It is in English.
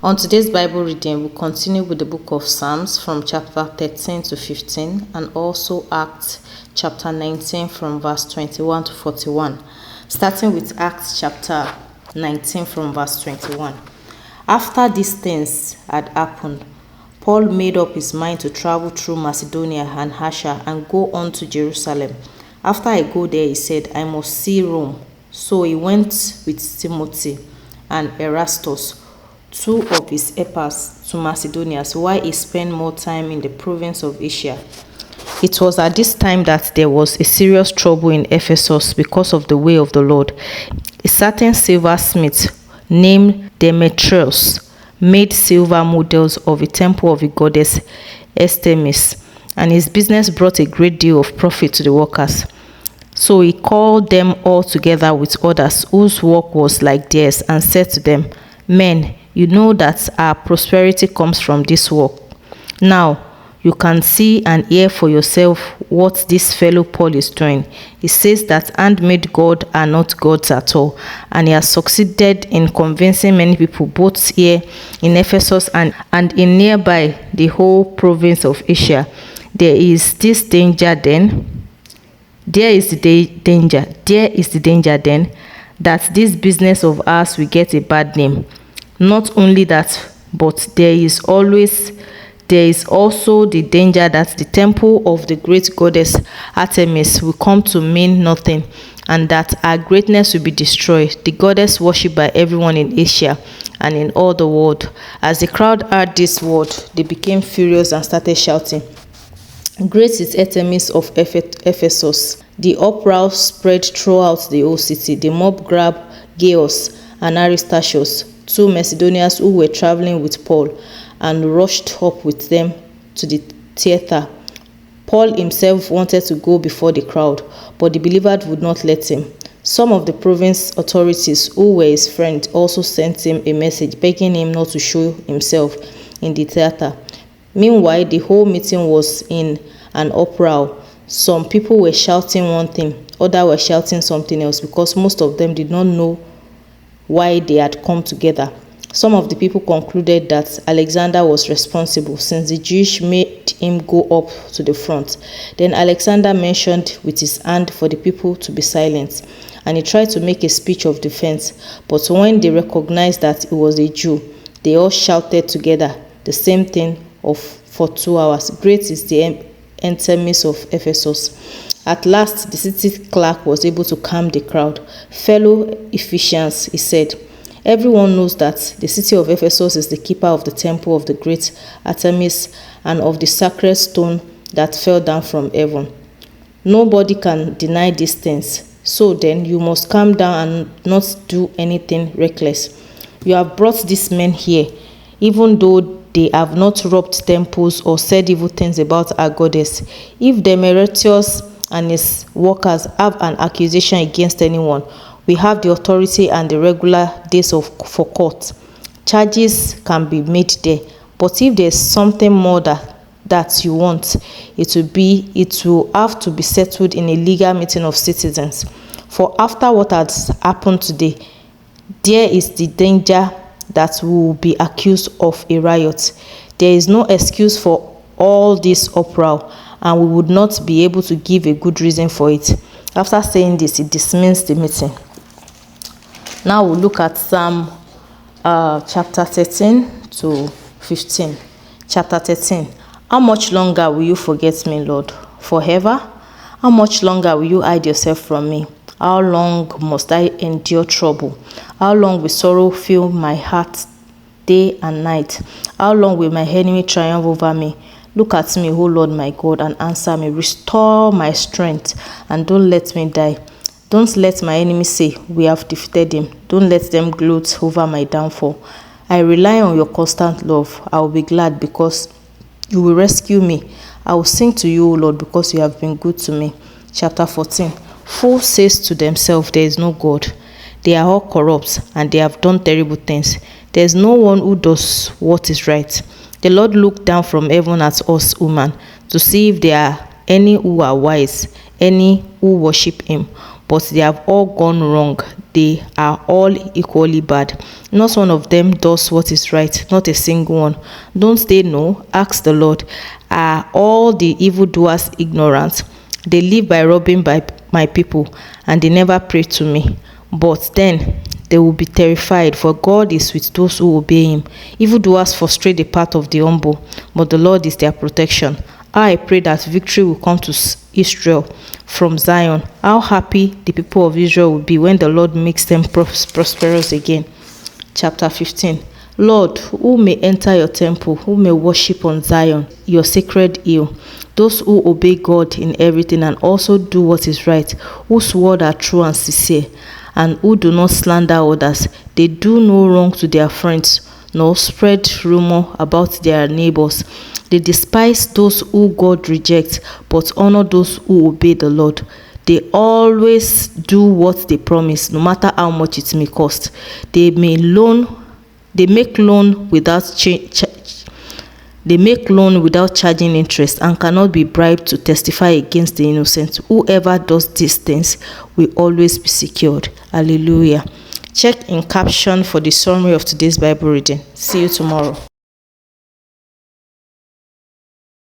On today's Bible reading, we'll continue with the book of Psalms from chapter 13 to 15 and also Acts chapter 19 from verse 21 to 41. Starting with Acts chapter 19 from verse 21. After these things had happened, Paul made up his mind to travel through Macedonia and Asia and go on to Jerusalem. After I go there, he said, I must see Rome. So he went with Timothy and Erastus, two of his helpers, to Macedonia, while he spent more time in the province of Asia. It was at this time that there was a serious trouble in Ephesus because of the way of the Lord. A certain silversmith named Demetrius made silver models of a temple of the goddess Artemis, and his business brought a great deal of profit to the workers. So he called them all together with others whose work was like theirs and said to them, Men, you know that our prosperity comes from this work. Now, you can see and hear for yourself what this fellow Paul is doing. He says that handmade gods are not gods at all, and he has succeeded in convincing many people both here in Ephesus and in nearby the whole province of Asia. There is the danger then that this business of ours will get a bad name. Not only that, but there is also the danger that the temple of the great goddess Artemis will come to mean nothing, and that our greatness will be destroyed, the goddess worshipped by everyone in Asia and in all the world. As the crowd heard this word, they became furious and started shouting, Great is Artemis of Ephesus. The uproar spread throughout the whole city. The mob grabbed Gaius and Aristarchus, two Macedonians who were traveling with Paul, and rushed up with them to the theater. Paul himself wanted to go before the crowd, but the believers would not let him. Some of the province authorities who were his friends also sent him a message begging him not to show himself in the theater. Meanwhile, the whole meeting was in an uproar. Some people were shouting one thing, others were shouting something else, because most of them did not know why they had come together. Some of the people concluded that Alexander was responsible, since the Jews made him go up to the front. Then Alexander motioned with his hand for the people to be silent, and he tried to make a speech of defense. But when they recognized that he was a Jew, they all shouted together the same thing for 2 hours. Great is the Artemis of Ephesus. At last, the city clerk was able to calm the crowd. Fellow Ephesians, he said, everyone knows that the city of Ephesus is the keeper of the temple of the great Artemis and of the sacred stone that fell down from heaven. Nobody can deny these things. So then, you must calm down and not do anything reckless. You have brought these men here, even though they have not robbed temples or said evil things about our goddess. If Demetrius and his workers have an accusation against anyone, we have the authority and the regular days for court. Charges can be made there. But if there's something more that you want, it will have to be settled in a legal meeting of citizens. For after what has happened today, there is the danger that we will be accused of a riot. There is no excuse for all this uproar, and we would not be able to give a good reason for it. After saying this, he dismissed the meeting. Now we'll look at Psalm chapter 13 to 15. Chapter 13. How much longer will you forget me, Lord? Forever? How much longer will you hide yourself from me? How long must I endure trouble? How long will sorrow fill my heart day and night? How long will my enemy triumph over me? Look at me, O Lord my God, and answer me. Restore my strength, and don't let me die. Don't let my enemies say, we have defeated him. Don't let them gloat over my downfall. I rely on your constant love. I will be glad because you will rescue me. I will sing to you, O Lord, because you have been good to me. Chapter 14. Fools say to themselves, there is no God. They are all corrupt, and they have done terrible things. There is no one who does what is right. The Lord looked down from heaven at us, human, to see if there are any who are wise, any who worship him. but they have all gone wrong. They are all equally bad. Not one of them does what is right, not a single one. Don't they know? Ask the Lord. Are all the evildoers ignorant? They live by robbing by my people, and they never pray to me. But then they will be terrified, for God is with those who obey him. Evildoers frustrate the path of the humble, but the Lord is their protection. I pray that victory will come to Israel from Zion. How happy the people of Israel will be when the Lord makes them prosperous again. Chapter 15. Lord, who may enter your temple, who may worship on Zion, your sacred hill? Those who obey God in everything and also do what is right, whose words are true and sincere, and who do not slander others. They do no wrong to their friends, nor spread rumor about their neighbors. They despise those who God rejects, but honor those who obey the Lord. They always do what they promise, no matter how much it may cost. They make loan without charging interest and cannot be bribed to testify against the innocent. Whoever does these things will always be secured. Hallelujah. Check in caption for the summary of today's Bible reading. See you tomorrow.